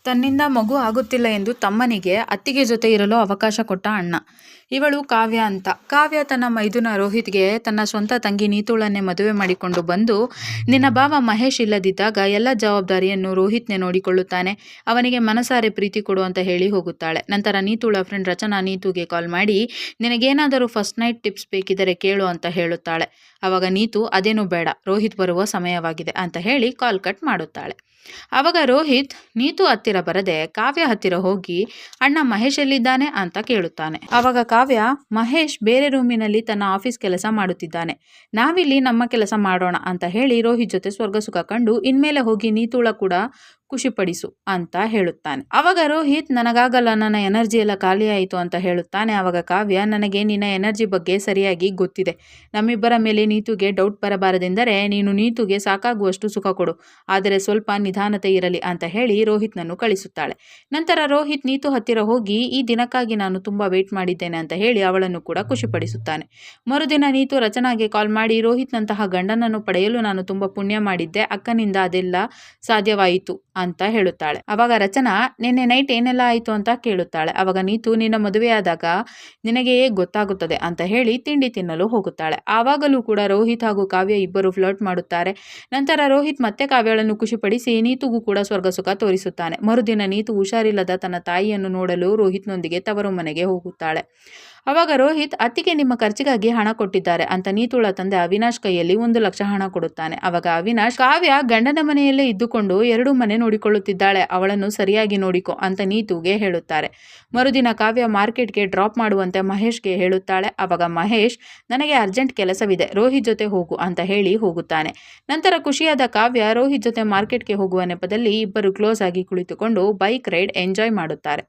ತನ್ನಿಂದ ಮಗು ಆಗುತ್ತಿಲ್ಲ ಎಂದು ತಮ್ಮನಿಗೆ ಅತ್ತಿಗೆ ಜೊತೆ ಇರಲು ಅವಕಾಶ ಕೊಟ್ಟ ಅಣ್ಣ. ಇವಳು ಕಾವ್ಯ ಅಂತ. ಕಾವ್ಯ ತನ್ನ ಮೈದುನ ರೋಹಿತ್ಗೆ ತನ್ನ ಸ್ವಂತ ತಂಗಿ ನೀತೂಳನ್ನೇ ಮದುವೆ ಮಾಡಿಕೊಂಡು ಬಂದು, ನಿನ್ನ ಭಾವ ಮಹೇಶ್ ಇಲ್ಲದಿದ್ದಾಗ ಎಲ್ಲ ಜವಾಬ್ದಾರಿಯನ್ನು ರೋಹಿತ್ನೇ ನೋಡಿಕೊಳ್ಳುತ್ತಾನೆ, ಅವನಿಗೆ ಮನಸಾರೆ ಪ್ರೀತಿ ಕೊಡು ಅಂತ ಹೇಳಿ ಹೋಗುತ್ತಾಳೆ. ನಂತರ ನೀತೂಳ ಫ್ರೆಂಡ್ ರಚನಾ ನೀತೂಗೆ ಕಾಲ್ ಮಾಡಿ, ನಿನಗೇನಾದರೂ ಫಸ್ಟ್ ನೈಟ್ ಟಿಪ್ಸ್ ಬೇಕಿದ್ದರೆ ಕೇಳು ಅಂತ ಹೇಳುತ್ತಾಳೆ. ಆವಾಗ ನೀತು ಅದೇನು ಬೇಡ, ರೋಹಿತ್ ಬರುವ ಸಮಯವಾಗಿದೆ ಅಂತ ಹೇಳಿ ಕಾಲ್ ಕಟ್ ಮಾಡುತ್ತಾಳೆ. ಆವಾಗ ರೋಹಿತ್ ನೀತು ಹತ್ತಿರ ಬರದೆ ಕಾವ್ಯ ಹತ್ತಿರ ಹೋಗಿ, ಅಣ್ಣ ಮಹೇಶ್ ಎಲ್ಲಿದ್ದಾನೆ ಅಂತ ಕೇಳುತ್ತಾನೆ. ಆವಾಗ ಕಾವ್ಯ, ಮಹೇಶ್ ಬೇರೆ ರೂಮಿನಲ್ಲಿ ತನ್ನ ಆಫೀಸ್ ಕೆಲಸ ಮಾಡುತ್ತಿದ್ದಾನೆ, ನಾವಿಲ್ಲಿ ನಮ್ಮ ಕೆಲಸ ಮಾಡೋಣ ಅಂತ ಹೇಳಿ ರೋಹಿತ್ ಜೊತೆ ಸ್ವರ್ಗ ಸುಖ ಕಂಡು ಇನ್ಮೇಲೆ ಹೋಗಿ ನೀತೂಳ ಕೂಡ ಖುಷಿಪಡಿಸು ಅಂತ ಹೇಳುತ್ತಾನೆ. ಅವಾಗ ರೋಹಿತ್, ನನಗಾಗಲ್ಲ, ನನ್ನ ಎನರ್ಜಿ ಎಲ್ಲ ಖಾಲಿ ಆಯಿತು ಅಂತ ಹೇಳುತ್ತಾನೆ. ಆವಾಗ ಕಾವ್ಯ, ನನಗೆ ನಿನ್ನ ಎನರ್ಜಿ ಬಗ್ಗೆ ಸರಿಯಾಗಿ ಗೊತ್ತಿದೆ, ನಮ್ಮಿಬ್ಬರ ಮೇಲೆ ನೀತುಗೆ ಡೌಟ್ ಬರಬಾರದೆಂದರೆ ನೀನು ನೀತುಗೆ ಸಾಕಾಗುವಷ್ಟು ಸುಖ ಕೊಡು, ಆದರೆ ಸ್ವಲ್ಪ ನಿಧಾನತೆ ಇರಲಿ ಅಂತ ಹೇಳಿ ರೋಹಿತ್ನನ್ನು ಕಳಿಸುತ್ತಾಳೆ. ನಂತರ ರೋಹಿತ್ ನೀತು ಹತ್ತಿರ ಹೋಗಿ, ಈ ದಿನಕ್ಕಾಗಿ ನಾನು ತುಂಬಾ ವೇಟ್ ಮಾಡಿದ್ದೇನೆ ಅಂತ ಹೇಳಿ ಅವಳನ್ನು ಕೂಡ ಖುಷಿಪಡಿಸುತ್ತಾನೆ. ಮರುದಿನ ನೀತು ರಚನಾಗೆ ಕಾಲ್ ಮಾಡಿ, ರೋಹಿತ್ನಂತಹ ಗಂಡನನ್ನು ಪಡೆಯಲು ನಾನು ತುಂಬಾ ಪುಣ್ಯ ಮಾಡಿದ್ದೆ, ಅಕ್ಕನಿಂದ ಅದೆಲ್ಲ ಸಾಧ್ಯವಾಯಿತು ಅಂತ ಹೇಳುತ್ತಾಳೆ. ಅವಾಗ ರಚನಾ, ನಿನ್ನೆ ನೈಟ್ ಏನೆಲ್ಲ ಆಯಿತು ಅಂತ ಕೇಳುತ್ತಾಳೆ. ಅವಾಗ ನೀತು, ನಿನ್ನ ಮದುವೆಯಾದಾಗ ನಿನಗೆ ಗೊತ್ತಾಗುತ್ತದೆ ಅಂತ ಹೇಳಿ ತಿಂಡಿ ತಿನ್ನಲು ಹೋಗುತ್ತಾಳೆ. ಆವಾಗಲೂ ಕೂಡ ರೋಹಿತ್ ಹಾಗೂ ಕಾವ್ಯ ಇಬ್ಬರು ಫ್ಲರ್ಟ್ ಮಾಡುತ್ತಾರೆ. ನಂತರ ರೋಹಿತ್ ಮತ್ತೆ ಕಾವ್ಯಳನ್ನು ಖುಷಿಪಡಿಸಿ ನೀತುಗೂ ಕೂಡ ಸ್ವರ್ಗ ಸುಖ ತೋರಿಸುತ್ತಾನೆ. ಮರುದಿನ ನೀತು ಹುಷಾರಿಲ್ಲದ ತನ್ನ ತಾಯಿಯನ್ನು ನೋಡಲು ರೋಹಿತ್ನೊಂದಿಗೆ ತವರು ಮನೆಗೆ ಹೋಗುತ್ತಾಳೆ. ಅವಾಗ ರೋಹಿತ್, ಅತ್ತಿಗೆ ನಿಮ್ಮ ಖರ್ಚಿಗಾಗಿ ಹಣ ಕೊಟ್ಟಿದ್ದಾರೆ ಅಂತ ನೀತುಳ ತಂದೆ ಅವಿನಾಶ್ ಕೈಯಲ್ಲಿ 1,00,000 ಹಣ ಕೊಡುತ್ತಾನೆ. ಅವಾಗ ಅವಿನಾಶ್, ಕಾವ್ಯ ಗಂಡನ ಮನೆಯಲ್ಲೇ ಇದ್ದುಕೊಂಡು 2 ಮನೆ ನೋಡಿಕೊಳ್ಳುತ್ತಿದ್ದಾಳೆ, ಅವಳನ್ನು ಸರಿಯಾಗಿ ನೋಡಿಕೊ ಅಂತ ನೀತುಗೆ ಹೇಳುತ್ತಾರೆ. ಮರುದಿನ ಕಾವ್ಯ ಮಾರ್ಕೆಟ್ಗೆ ಡ್ರಾಪ್ ಮಾಡುವಂತೆ ಮಹೇಶ್ಗೆ ಹೇಳುತ್ತಾಳೆ. ಅವಾಗ ಮಹೇಶ್, ನನಗೆ ಅರ್ಜೆಂಟ್ ಕೆಲಸವಿದೆ, ರೋಹಿತ್ ಜೊತೆ ಹೋಗು ಅಂತ ಹೇಳಿ ಹೋಗುತ್ತಾನೆ. ನಂತರ ಖುಷಿಯಾದ ಕಾವ್ಯ ರೋಹಿತ್ ಜೊತೆ ಮಾರ್ಕೆಟ್ಗೆ ಹೋಗುವ ನೆಪದಲ್ಲಿ ಇಬ್ಬರು ಕ್ಲೋಸ್ ಆಗಿ ಕುಳಿತುಕೊಂಡು ಬೈಕ್ ರೈಡ್ ಎಂಜಾಯ್ ಮಾಡುತ್ತಾರೆ.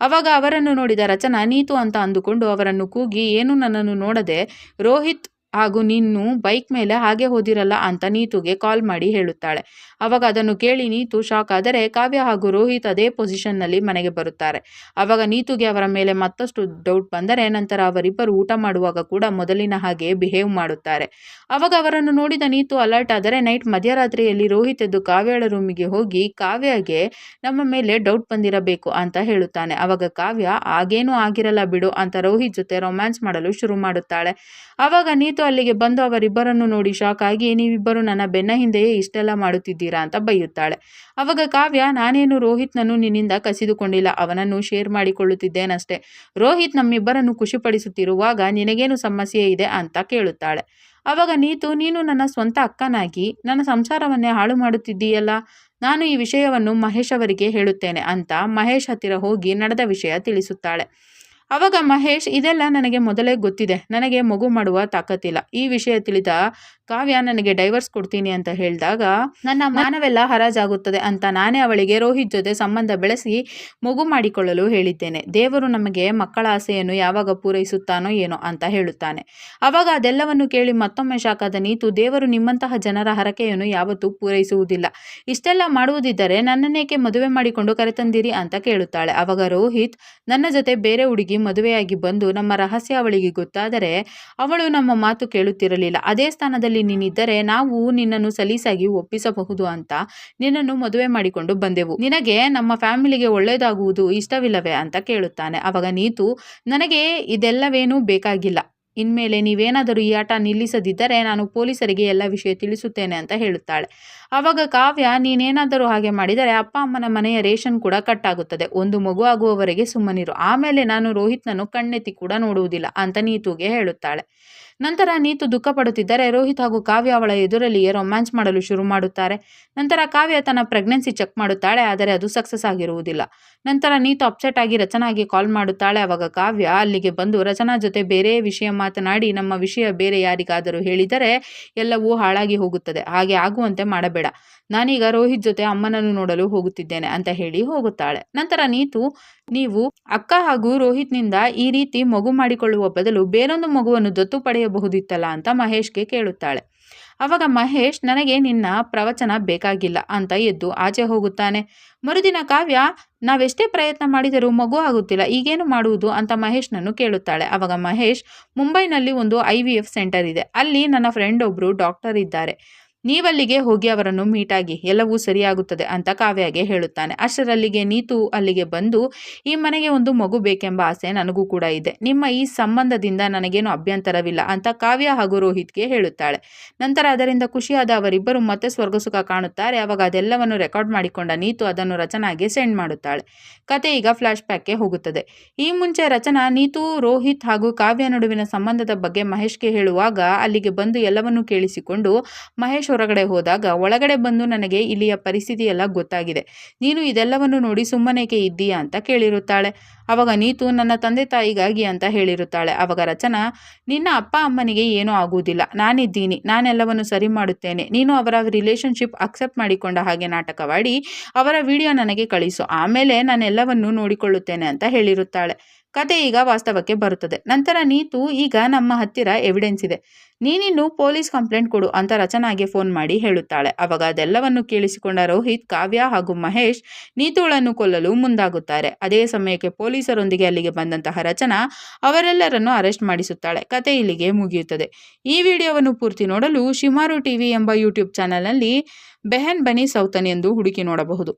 ಅವಾಗ ಅವರನ್ನು ನೋಡಿದ ರಚನಾ ನೀತು ಅಂತ ಅಂದುಕೊಂಡು ಅವರನ್ನು ಕೂಗಿ, ಏನು ನನ್ನನ್ನು ನೋಡದೆ ರೋಹಿತ್ ಹಾಗೂ ನೀನು ಬೈಕ್ ಮೇಲೆ ಹಾಗೆ ಹೋದಿರಲ್ಲ ಅಂತ ನೀತುಗೆ ಕಾಲ್ ಮಾಡಿ ಹೇಳುತ್ತಾಳೆ. ಅವಾಗ ಅದನ್ನು ಕೇಳಿ ನೀತು ಶಾಕ್ ಆದರೆ ಕಾವ್ಯ ಹಾಗೂ ರೋಹಿತ್ ಅದೇ ಪೊಸಿಷನ್ನಲ್ಲಿ ಮನೆಗೆ ಬರುತ್ತಾರೆ. ಅವಾಗ ನೀತುಗೆ ಅವರ ಮೇಲೆ ಮತ್ತಷ್ಟು ಡೌಟ್ ಬಂದರೆ ನಂತರ ಅವರಿಬ್ಬರು ಊಟ ಮಾಡುವಾಗ ಕೂಡ ಮೊದಲಿನ ಹಾಗೆ ಬಿಹೇವ್ ಮಾಡುತ್ತಾರೆ. ಅವಾಗ ಅವರನ್ನು ನೋಡಿದ ನೀತು ಅಲರ್ಟ್ ಆದರೆ ನೈಟ್ ಮಧ್ಯರಾತ್ರಿಯಲ್ಲಿ ರೋಹಿತ್ ಎದ್ದು ಕಾವ್ಯಳ ರೂಮಿಗೆ ಹೋಗಿ, ಕಾವ್ಯಗೆ ನಮ್ಮ ಮೇಲೆ ಡೌಟ್ ಬಂದಿರಬೇಕು ಅಂತ ಹೇಳುತ್ತಾನೆ. ಅವಾಗ ಕಾವ್ಯ, ಆಗೇನೂ ಆಗಿರಲ್ಲ ಬಿಡು ಅಂತ ರೋಹಿತ್ ಜೊತೆ ರೊಮ್ಯಾನ್ಸ್ ಮಾಡಲು ಶುರು ಮಾಡುತ್ತಾಳೆ. ಅವಾಗ ನೀತು ಅಲ್ಲಿಗೆ ಬಂದು ಅವರಿಬ್ಬರನ್ನು ನೋಡಿ ಶಾಕ್ ಆಗಿ, ನೀವಿಬ್ಬರು ನನ್ನ ಬೆನ್ನ ಹಿಂದೆಯೇ ಇಷ್ಟೆಲ್ಲ ಮಾಡುತ್ತಿದ್ದೀರಾ ಅಂತ ಬೈಯುತ್ತಾಳೆ. ಅವಾಗ ಕಾವ್ಯ, ನಾನೇನು ರೋಹಿತ್ನನ್ನು ನಿನ್ನಿಂದ ಕಸಿದುಕೊಂಡಿಲ್ಲ, ಅವನನ್ನು ಶೇರ್ ಮಾಡಿಕೊಳ್ಳುತ್ತಿದ್ದೇನಷ್ಟೇ, ರೋಹಿತ್ ನಮ್ಮಿಬ್ಬರನ್ನು ಖುಷಿಪಡಿಸುತ್ತಿರುವಾಗ ನಿನಗೇನು ಸಮಸ್ಯೆ ಇದೆ ಅಂತ ಕೇಳುತ್ತಾಳೆ. ಅವಾಗ ನೀತು, ನೀನು ನನ್ನ ಸ್ವಂತ ಅಕ್ಕನಾಗಿ ನನ್ನ ಸಂಸಾರವನ್ನೇ ಹಾಳು ಮಾಡುತ್ತಿದ್ದೀಯಲ್ಲ, ನಾನು ಈ ವಿಷಯವನ್ನು ಮಹೇಶ್ ಅವರಿಗೆ ಹೇಳುತ್ತೇನೆ ಅಂತ ಮಹೇಶ್ ಹತ್ತಿರ ಹೋಗಿ ನಡೆದ ವಿಷಯ ತಿಳಿಸುತ್ತಾಳೆ. ಅವಾಗ ಮಹೇಶ್, ಇದೆಲ್ಲ ನನಗೆ ಮೊದಲೇ ಗೊತ್ತಿದೆ, ನನಗೆ ಮಗು ಮಾಡುವ ತಾಕತ್ತಿಲ್ಲ, ಈ ವಿಷಯ ತಿಳಿದ ಕಾವ್ಯ ನನಗೆ ಡೈವರ್ಸ್ ಕೊಡ್ತೀನಿ ಅಂತ ಹೇಳಿದಾಗ ನನ್ನ ಮಾನವೆಲ್ಲ ಹರಾಜಾಗುತ್ತದೆ ಅಂತ ನಾನೇ ಅವಳಿಗೆ ರೋಹಿತ್ ಜೊತೆ ಸಂಬಂಧ ಬೆಳೆಸಿ ಮಗು ಮಾಡಿಕೊಳ್ಳಲು ಹೇಳಿದ್ದೇನೆ, ದೇವರು ನಮಗೆ ಮಕ್ಕಳ ಆಸೆಯನ್ನು ಯಾವಾಗ ಪೂರೈಸುತ್ತಾನೋ ಏನೋ ಅಂತ ಹೇಳುತ್ತಾನೆ. ಅವಾಗ ಅದೆಲ್ಲವನ್ನು ಕೇಳಿ ಮತ್ತೊಮ್ಮೆ ಶಾಕಾದ ನೀತು, ದೇವರು ನಿಮ್ಮಂತಹ ಜನರ ಹರಕೆಯನ್ನು ಯಾವತ್ತೂ ಪೂರೈಸುವುದಿಲ್ಲ, ಇಷ್ಟೆಲ್ಲ ಮಾಡುವುದಿದ್ದರೆ ನನ್ನನ್ನೇಕೆ ಮದುವೆ ಮಾಡಿಕೊಂಡು ಕರೆತಂದಿರಿ ಅಂತ ಕೇಳುತ್ತಾಳೆ. ಅವಾಗ ರೋಹಿತ್, ನನ್ನ ಜೊತೆ ಬೇರೆ ಹುಡುಗಿ ಮದುವೆಯಾಗಿ ಬಂದು ನಮ್ಮ ರಹಸ್ಯ ಅವಳಿಗೆ ಗೊತ್ತಾದರೆ ಅವಳು ನಮ್ಮ ಮಾತು ಕೇಳುತ್ತಿರಲಿಲ್ಲ, ಅದೇ ಸ್ಥಾನದಲ್ಲಿ ನೀನಿದ್ದರೆ ನಾವು ನಿನ್ನನ್ನು ಸಲೀಸಾಗಿ ಒಪ್ಪಿಸಬಹುದು ಅಂತ ನಿನ್ನನ್ನು ಮದುವೆ ಮಾಡಿಕೊಂಡು ಬಂದೆವು, ನಿನಗೆ ನಮ್ಮ ಫ್ಯಾಮಿಲಿಗೆ ಒಳ್ಳೆಯದಾಗುವುದು ಇಷ್ಟವಿಲ್ಲವೇ ಅಂತ ಕೇಳುತ್ತಾನೆ. ಅವಾಗ ನೀತು, ನನಗೆ ಇದೆಲ್ಲವೇನೂ ಬೇಕಾಗಿಲ್ಲ, ಇನ್ಮೇಲೆ ನೀವೇನಾದರೂ ಈ ಆಟ ನಿಲ್ಲಿಸದಿದ್ದರೆ ನಾನು ಪೊಲೀಸರಿಗೆ ಎಲ್ಲ ವಿಷಯ ತಿಳಿಸುತ್ತೇನೆ ಅಂತ ಹೇಳುತ್ತಾಳೆ. ಆವಾಗ ಕಾವ್ಯ, ನೀನೇನಾದರೂ ಹಾಗೆ ಮಾಡಿದರೆ ಅಪ್ಪ ಅಮ್ಮನ ಮನೆಯ ರೇಷನ್ ಕೂಡ ಕಟ್ ಆಗುತ್ತದೆ, ಒಂದು ಮಗು ಆಗುವವರೆಗೆ ಸುಮ್ಮನಿರು, ಆಮೇಲೆ ನಾನು ರೋಹಿತ್ನನ್ನು ಕಣ್ಣೆತ್ತಿ ಕೂಡ ನೋಡುವುದಿಲ್ಲ ಅಂತ ನೀತುಗೆ ಹೇಳುತ್ತಾಳೆ. ನಂತರ ನೀತು ದುಃಖ ಪಡುತ್ತಿದ್ದರೆ ರೋಹಿತ್ ಹಾಗೂ ಕಾವ್ಯ ಅವಳ ಎದುರಲ್ಲಿಯೇ ರೊಮ್ಯಾನ್ಸ್ ಮಾಡಲು ಶುರು ಮಾಡುತ್ತಾರೆ. ನಂತರ ಕಾವ್ಯ ತನ್ನ ಪ್ರೆಗ್ನೆನ್ಸಿ ಚೆಕ್ ಮಾಡುತ್ತಾಳೆ, ಆದರೆ ಅದು ಸಕ್ಸಸ್ ಆಗಿರುವುದಿಲ್ಲ. ನಂತರ ನೀತು ಅಪ್ಸೆಟ್ ಆಗಿ ರಚನಾಗೆ ಕಾಲ್ ಮಾಡುತ್ತಾಳೆ. ಅವಾಗ ಕಾವ್ಯ ಅಲ್ಲಿಗೆ ಬಂದು ರಚನಾ ಜೊತೆ ಬೇರೆ ವಿಷಯ ಮಾತನಾಡಿ, ನಮ್ಮ ವಿಷಯ ಬೇರೆ ಯಾರಿಗಾದರೂ ಹೇಳಿದರೆ ಎಲ್ಲವೂ ಹಾಳಾಗಿ ಹೋಗುತ್ತದೆ, ಹಾಗೆ ಆಗುವಂತೆ ಮಾಡಬೇಡ, ನಾನೀಗ ರೋಹಿತ್ ಜೊತೆ ಅಮ್ಮನನ್ನು ನೋಡಲು ಹೋಗುತ್ತಿದ್ದೇನೆ ಅಂತ ಹೇಳಿ ಹೋಗುತ್ತಾಳೆ. ನಂತರ ನೀತು, ನೀವು ಅಕ್ಕ ಹಾಗೂ ರೋಹಿತ್ನಿಂದ ಈ ರೀತಿ ಮಗು ಮಾಡಿಕೊಳ್ಳುವ ಬದಲು ಬೇರೊಂದು ಮಗುವನ್ನು ದತ್ತು ಪಡೆಯಬಹುದಿತ್ತಲ್ಲ ಅಂತ ಮಹೇಶ್ಗೆ ಕೇಳುತ್ತಾಳೆ. ಅವಾಗ ಮಹೇಶ್, ನನಗೆ ನಿನ್ನ ಪ್ರವಚನ ಬೇಕಾಗಿಲ್ಲ ಅಂತ ಎದ್ದು ಆಚೆ ಹೋಗುತ್ತಾನೆ. ಮರುದಿನ ಕಾವ್ಯ, ನಾವೆಷ್ಟೇ ಪ್ರಯತ್ನ ಮಾಡಿದರೂ ಮಗು ಆಗುತ್ತಿಲ್ಲ, ಈಗೇನು ಮಾಡುವುದು ಅಂತ ಮಹೇಶ್ನನ್ನು ಕೇಳುತ್ತಾಳೆ. ಅವಾಗ ಮಹೇಶ್, ಮುಂಬೈನಲ್ಲಿ ಒಂದು IVF ಸೆಂಟರ್ ಇದೆ, ಅಲ್ಲಿ ನನ್ನ ಫ್ರೆಂಡ್ ಒಬ್ಬರು ಡಾಕ್ಟರ್ ಇದ್ದಾರೆ, ನೀವಲ್ಲಿಗೆ ಹೋಗಿ ಅವರನ್ನು ಮೀಟಾಗಿ, ಎಲ್ಲವೂ ಸರಿಯಾಗುತ್ತದೆ ಅಂತ ಕಾವ್ಯಗೆ ಹೇಳುತ್ತಾನೆ. ಅಷ್ಟರಲ್ಲಿಗೆ ನೀತು ಅಲ್ಲಿಗೆ ಬಂದು, ಈ ಮನೆಗೆ ಒಂದು ಮಗು ಬೇಕೆಂಬ ಆಸೆ ನನಗೂ ಕೂಡ ಇದೆ. ನಿಮ್ಮ ಈ ಸಂಬಂಧದಿಂದ ನನಗೇನು ಅಭ್ಯಂತರವಿಲ್ಲ ಅಂತ ಕಾವ್ಯ ಹಾಗೂ ರೋಹಿತ್ಗೆ ಹೇಳುತ್ತಾಳೆ. ನಂತರ ಅದರಿಂದ ಖುಷಿಯಾದ ಅವರಿಬ್ಬರು ಮತ್ತೆ ಸ್ವರ್ಗಸುಖ ಕಾಣುತ್ತಾರೆ. ಅವಾಗ ಅದೆಲ್ಲವನ್ನು ರೆಕಾರ್ಡ್ ಮಾಡಿಕೊಂಡ ನೀತು ಅದನ್ನು ರಚನಾಗೆ ಸೆಂಡ್ ಮಾಡುತ್ತಾಳೆ. ಕತೆ ಈಗ ಫ್ಲಾಶ್ ಬ್ಯಾಕ್ಗೆ ಹೋಗುತ್ತದೆ. ಈ ಮುಂಚೆ ರಚನಾ ನೀತು, ರೋಹಿತ್ ಹಾಗೂ ಕಾವ್ಯ ನಡುವಿನ ಸಂಬಂಧದ ಬಗ್ಗೆ ಮಹೇಶ್ಗೆ ಹೇಳುವಾಗ ಅಲ್ಲಿಗೆ ಬಂದು ಎಲ್ಲವನ್ನೂ ಕೇಳಿಸಿಕೊಂಡು ಮಹೇಶ್ ಹೊರಗಡೆ ಹೋದಾಗ ಒಳಗಡೆ ಬಂದು, ನನಗೆ ಇಲ್ಲಿಯ ಪರಿಸ್ಥಿತಿ ಎಲ್ಲ ಗೊತ್ತಾಗಿದೆ, ನೀನು ಇದೆಲ್ಲವನ್ನು ನೋಡಿ ಸುಮ್ಮನೇಕೆ ಇದ್ದೀಯಾ ಅಂತ ಕೇಳಿರುತ್ತಾಳೆ. ಅವಾಗ ನೀತು, ನನ್ನ ತಂದೆ ತಾಯಿಗಾಗಿ ಅಂತ ಹೇಳಿರುತ್ತಾಳೆ. ಅವಾಗ ರಚನಾ, ನಿನ್ನ ಅಪ್ಪ ಅಮ್ಮನಿಗೆ ಏನೂ ಆಗುವುದಿಲ್ಲ, ನಾನಿದ್ದೀನಿ, ನಾನೆಲ್ಲವನ್ನು ಸರಿ ಮಾಡುತ್ತೇನೆ, ನೀನು ಅವರ ರಿಲೇಶನ್ಶಿಪ್ ಅಕ್ಸೆಪ್ಟ್ ಮಾಡಿಕೊಂಡ ಹಾಗೆ ನಾಟಕವಾಡಿ ಅವರ ವಿಡಿಯೋ ನನಗೆ ಕಳಿಸು, ಆಮೇಲೆ ನಾನೆಲ್ಲವನ್ನೂ ನೋಡಿಕೊಳ್ಳುತ್ತೇನೆ ಅಂತ ಹೇಳಿರುತ್ತಾಳೆ. ಕತೆ ಈಗ ವಾಸ್ತವಕ್ಕೆ ಬರುತ್ತದೆ. ನಂತರ ನೀತು, ಈಗ ನಮ್ಮ ಹತ್ತಿರ ಎವಿಡೆನ್ಸ್ ಇದೆ, ನೀನಿನ್ನು ಪೊಲೀಸ್ ಕಂಪ್ಲೇಂಟ್ ಕೊಡು ಅಂತ ರಚನಾಗೆ ಫೋನ್ ಮಾಡಿ ಹೇಳುತ್ತಾಳೆ. ಅವಾಗ ಅದೆಲ್ಲವನ್ನು ಕೇಳಿಸಿಕೊಂಡ ರೋಹಿತ್, ಕಾವ್ಯ ಹಾಗೂ ಮಹೇಶ್ ನೀತುಳನ್ನು ಕೊಲ್ಲಲು ಮುಂದಾಗುತ್ತಾರೆ. ಅದೇ ಸಮಯಕ್ಕೆ ಪೊಲೀಸರೊಂದಿಗೆ ಅಲ್ಲಿಗೆ ಬಂದಂತಹ ರಚನಾ ಅವರೆಲ್ಲರನ್ನು ಅರೆಸ್ಟ್ ಮಾಡಿಸುತ್ತಾಳೆ. ಕತೆ ಇಲ್ಲಿಗೆ ಮುಗಿಯುತ್ತದೆ. ಈ ವಿಡಿಯೋವನ್ನು ಪೂರ್ತಿ ನೋಡಲು ಶಿಮಾರು ಟಿವಿ ಎಂಬ ಯೂಟ್ಯೂಬ್ ಚಾನಲ್ನಲ್ಲಿ ಬೆಹನ್ ಬನಿ ಸೌತನ್ ಎಂದು ಹುಡುಕಿ ನೋಡಬಹುದು.